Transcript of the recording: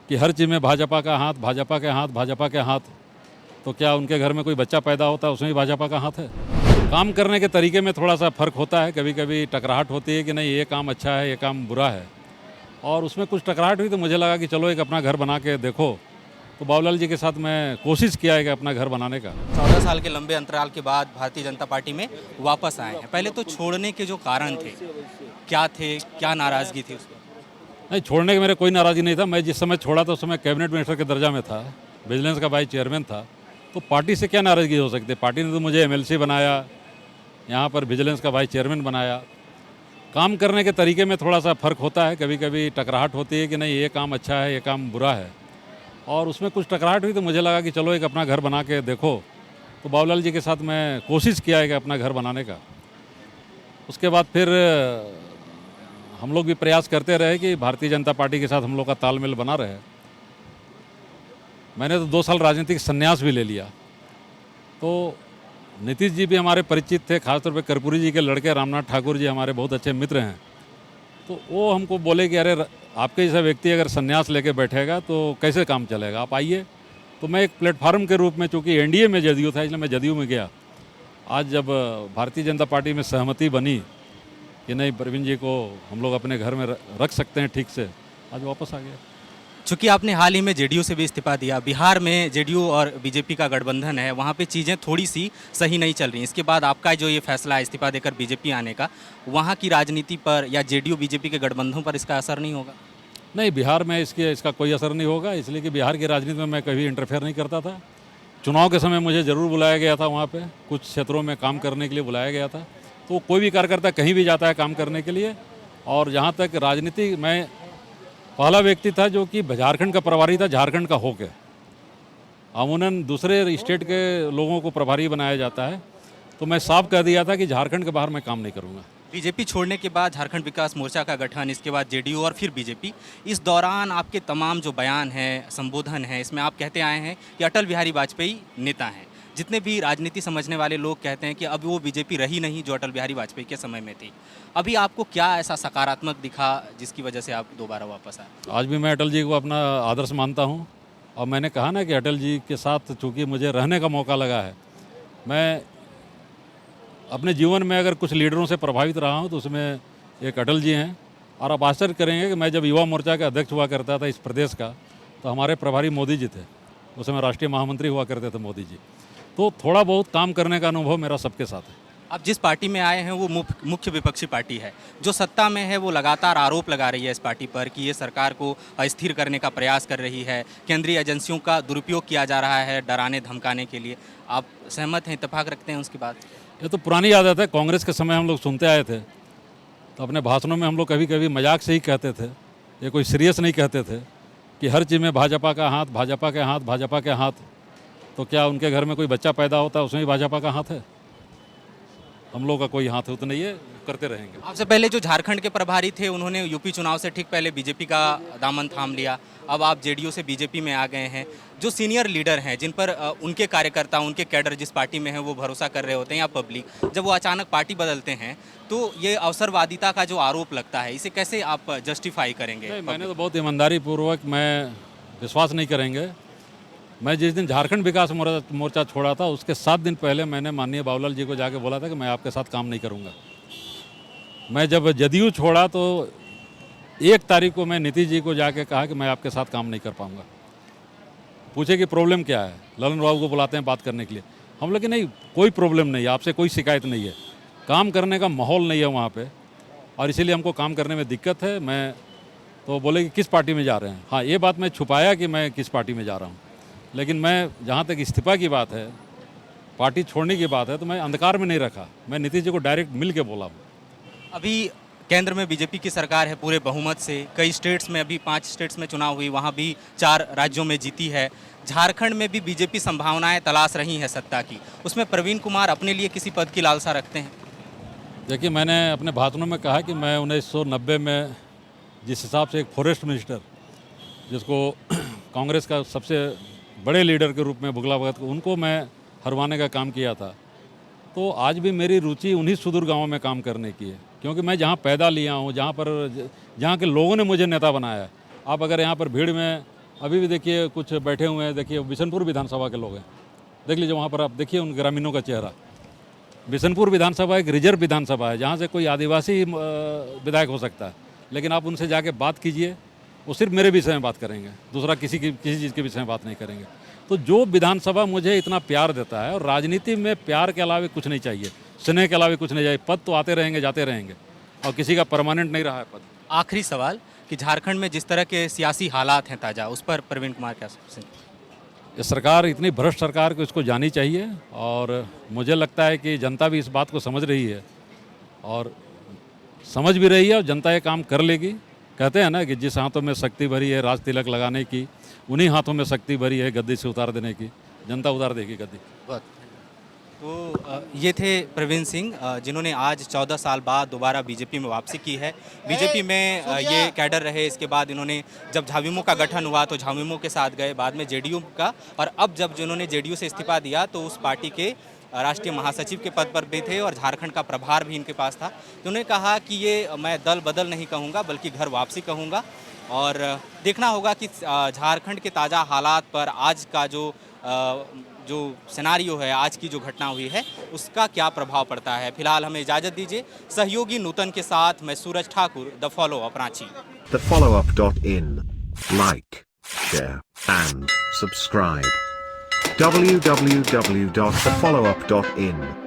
कि हर चीज़ में भाजपा का हाथ, भाजपा के हाथ, भाजपा के हाथ। तो क्या उनके घर में कोई बच्चा पैदा होता है उसमें भी भाजपा का हाथ है? काम करने के तरीके में थोड़ा सा फ़र्क होता है, कभी कभी टकराहट होती है कि नहीं ये काम अच्छा है, ये काम बुरा है, और उसमें कुछ टकराहट हुई तो मुझे लगा कि चलो एक अपना घर बना के देखो। तो बाबूलाल जी के साथ मैं कोशिश किया है कि अपना घर बनाने का। 14 साल के लंबे अंतराल के बाद भारतीय जनता पार्टी में वापस आए हैं। पहले तो छोड़ने के जो कारण थे, क्या थे, क्या नाराज़गी थी उसमें? नहीं, छोड़ने के मेरे कोई नाराज़गी नहीं था। मैं जिस समय छोड़ा था उस समय कैबिनेट मिनिस्टर के दर्जा में था, विजिलेंस का वाइस चेयरमैन था। तो पार्टी से क्या नाराज़गी हो सकती है? पार्टी ने तो मुझे एमएलसी बनाया, यहाँ पर विजिलेंस का वाइस चेयरमैन बनाया। काम करने के तरीके में थोड़ा सा फ़र्क होता है, कभी कभी टकराहट होती है कि नहीं ये काम अच्छा है, ये काम बुरा है, और उसमें कुछ टकराहट हुई तो मुझे लगा कि चलो एक अपना घर बना के देखो। तो बाबूलाल जी के साथ मैं कोशिश किया है कि अपना घर बनाने का। उसके बाद फिर हम लोग भी प्रयास करते रहे कि भारतीय जनता पार्टी के साथ हम लोग का तालमेल बना रहे। मैंने तो 2 साल राजनीतिक संन्यास भी ले लिया। तो नीतीश जी भी हमारे परिचित थे, खासतौर पे कर्पूरी जी के लड़के रामनाथ ठाकुर जी हमारे बहुत अच्छे मित्र हैं। तो वो हमको बोले कि अरे आपके जैसा व्यक्ति अगर संन्यास लेके बैठेगा तो कैसे काम चलेगा, आप आइए। तो मैं एक प्लेटफार्म के रूप में, चूँकि एनडीए में जदयू था इसलिए मैं जदयू में गया। आज जब भारतीय जनता पार्टी में सहमति बनी कि नहीं प्रवीण जी को हम लोग अपने घर में रख सकते हैं ठीक से, आज वापस आ गया। चूँकि आपने हाल ही में जेडीयू से भी इस्तीफा दिया, बिहार में जेडीयू और बीजेपी का गठबंधन है, वहाँ पे चीज़ें थोड़ी सी सही नहीं चल रही। इसके बाद आपका जो ये फैसला है इस्तीफा देकर बीजेपी आने का, वहाँ की राजनीति पर या जेडीयू बीजेपी के गठबंधन पर इसका असर नहीं होगा? नहीं, बिहार में इसका कोई असर नहीं होगा, इसलिए कि बिहार की राजनीति में मैं कभी इंटरफेयर नहीं करता था। चुनाव के समय मुझे ज़रूर बुलाया गया था, वहाँ पे कुछ क्षेत्रों में काम करने के लिए बुलाया गया था। तो कोई भी कार्यकर्ता कहीं भी जाता है काम करने के लिए। और जहाँ तक राजनीति, मैं पहला व्यक्ति था जो कि झारखंड का प्रभारी था, झारखंड का होके। अमूमन दूसरे स्टेट के लोगों को प्रभारी बनाया जाता है। तो मैं साफ कह दिया था कि झारखंड के बाहर मैं काम नहीं करूँगा। बीजेपी छोड़ने के बाद झारखंड विकास मोर्चा का गठन, इसके बाद जेडीयू और फिर बीजेपी, इस दौरान आपके तमाम जो बयान हैं, संबोधन हैं, इसमें आप कहते आए हैं कि अटल बिहारी वाजपेयी नेता हैं। जितने भी राजनीति समझने वाले लोग कहते हैं कि अब वो बीजेपी रही नहीं जो अटल बिहारी वाजपेयी के समय में थी। अभी आपको क्या ऐसा सकारात्मक दिखा जिसकी वजह से आप दोबारा वापस आए? आज भी मैं अटल जी को अपना आदर्श मानता हूँ। और मैंने कहा ना कि अटल जी के साथ चूँकि मुझे रहने का मौका लगा है, मैं अपने जीवन में अगर कुछ लीडरों से प्रभावित रहा हूँ तो उसमें एक अटल जी हैं। और आप आश्चर्य करेंगे कि मैं जब युवा मोर्चा का अध्यक्ष हुआ करता था इस प्रदेश का, तो हमारे प्रभारी मोदी जी थे। उस समय राष्ट्रीय महामंत्री हुआ करते थे मोदी जी। तो थोड़ा बहुत काम करने का अनुभव मेरा सबके साथ है। आप जिस पार्टी में आए हैं वो मुख्य विपक्षी पार्टी है। जो सत्ता में है वो लगातार आरोप लगा रही है इस पार्टी पर कि ये सरकार को अस्थिर करने का प्रयास कर रही है, केंद्रीय एजेंसियों का दुरुपयोग किया जा रहा है डराने धमकाने के लिए। आप सहमत हैं, इत्तेफाक रखते हैं उसकी बात? ये तो पुरानी आदत है, कांग्रेस के समय हम लोग सुनते आए थे। तो अपने भाषणों में हम लोग कभी कभी मजाक से ही कहते थे, ये कोई सीरियस नहीं कहते थे, कि हर चीज़ में भाजपा का हाथ, भाजपा के हाथ, भाजपा के हाथ। तो क्या उनके घर में कोई बच्चा पैदा होता है उसमें भी भाजपा का हाथ है? हम लोग का कोई हाथ है तो नहीं है, करते रहेंगे। आपसे पहले जो झारखंड के प्रभारी थे उन्होंने यूपी चुनाव से ठीक पहले बीजेपी का दामन थाम लिया। अब आप जेडीयू से बीजेपी में आ गए हैं। जो सीनियर लीडर हैं जिन पर उनके कार्यकर्ता, उनके कैडर जिस पार्टी में हैं वो भरोसा कर रहे होते हैं या पब्लिक, जब वो अचानक पार्टी बदलते हैं तो ये अवसरवादिता का जो आरोप लगता है, इसे कैसे आप जस्टिफाई करेंगे? नहीं, मैंने तो बहुत ईमानदारी पूर्वक, मैं विश्वास नहीं करेंगे, मैं जिस दिन झारखंड विकास मोर्चा छोड़ा था उसके 7 दिन पहले मैंने माननीय बाबूलाल जी को जाके बोला था कि मैं आपके साथ काम नहीं करूँगा। मैं जब जदयू छोड़ा तो 1 तारीख को मैं नीतीश जी को जाके कहा कि मैं आपके साथ काम नहीं कर पाऊँगा। पूछे कि प्रॉब्लम क्या है, ललन बाबू को बुलाते हैं बात करने के लिए। हम लोग कि नहीं, कोई प्रॉब्लम नहीं है, आपसे कोई शिकायत नहीं है, काम करने का माहौल नहीं है वहाँ पे, और इसीलिए हमको काम करने में दिक्कत है। मैं तो बोले कि किस पार्टी में जा रहे हैं। हाँ, ये बात मैं छुपाया कि मैं किस पार्टी में जा रहा हूँ, लेकिन मैं जहाँ तक इस्तीफा की बात है, पार्टी छोड़ने की बात है, तो मैं अंधकार में नहीं रखा। मैं नीतीश जी को डायरेक्ट मिल के बोला हूँ। अभी केंद्र में बीजेपी की सरकार है पूरे बहुमत से। कई स्टेट्स में, अभी 5 स्टेट्स में चुनाव हुई, वहाँ भी 4 राज्यों में जीती है। झारखंड में भी बीजेपी संभावनाएं तलाश रही है सत्ता की। उसमें प्रवीण कुमार अपने लिए किसी पद की लालसा रखते हैं? देखिए, मैंने अपने भाषणों में कहा कि मैं 1990 में जिस हिसाब से एक फॉरेस्ट मिनिस्टर, जिसको कांग्रेस का सबसे बड़े लीडर के रूप में बुगला भगत को, उनको मैं हरवाने का काम किया था। तो आज भी मेरी रुचि उन्हीं सुदूर गाँवों में काम करने की है, क्योंकि मैं जहाँ पैदा लिया हूँ, जहाँ के लोगों ने मुझे नेता बनाया है। आप अगर यहाँ पर भीड़ में अभी भी देखिए कुछ बैठे हुए हैं, देखिए बिशनपुर विधानसभा के लोग हैं, देख लीजिए वहाँ पर आप देखिए उन ग्रामीणों का चेहरा। बिशनपुर विधानसभा एक रिजर्व विधानसभा है जहाँ से कोई आदिवासी विधायक हो सकता है, लेकिन आप उनसे जाके बात कीजिए, वो सिर्फ मेरे विषय में बात करेंगे, दूसरा किसी चीज़ के विषय में बात नहीं करेंगे। तो जो विधानसभा मुझे इतना प्यार देता है, और राजनीति में प्यार के अलावा कुछ नहीं चाहिए, स्नेह के अलावा कुछ नहीं चाहिए। पद तो आते रहेंगे जाते रहेंगे, और किसी का परमानेंट नहीं रहा है पद। आखिरी सवाल कि झारखंड में जिस तरह के सियासी हालात हैं ताज़ा, उस पर प्रवीण कुमार क्या सोचते हैं? ये सरकार इतनी भ्रष्ट सरकार को इसको जानी चाहिए, और मुझे लगता है कि जनता भी इस बात को समझ रही है, और समझ भी रही है, और जनता ये काम कर लेगी। कहते हैं ना कि जिस हाथों में शक्ति भरी है राज तिलक लगाने की, उन्हीं हाथों में शक्ति भरी है गद्दी से उतार देने की। जनता उतार देगी गद्दी। बहुत। तो ये थे प्रवीण सिंह, जिन्होंने आज 14 साल बाद दोबारा बीजेपी में वापसी की है। बीजेपी में ये कैडर रहे, इसके बाद इन्होंने जब झाविमो का गठन हुआ तो झाविमो के साथ गए, बाद में जेडीयू का, और अब जब जिन्होंने जेडीयू से इस्तीफा दिया तो उस पार्टी के राष्ट्रीय महासचिव के पद पर भी थे, और झारखंड का प्रभार भी इनके पास था। तो उन्होंने कहा कि ये मैं दल बदल नहीं कहूँगा बल्कि घर वापसी कहूँगा, और देखना होगा कि झारखंड के ताज़ा हालात पर आज का जो सिनारियो है, आज की जो घटना हुई है, उसका क्या प्रभाव पड़ता है। फिलहाल हमें इजाज़त दीजिए। सहयोगी नूतन के साथ मैं Suraj Thakur, the follow up Ranchi. thefollowup.in. Like, share, and subscribe. www.thefollowup.in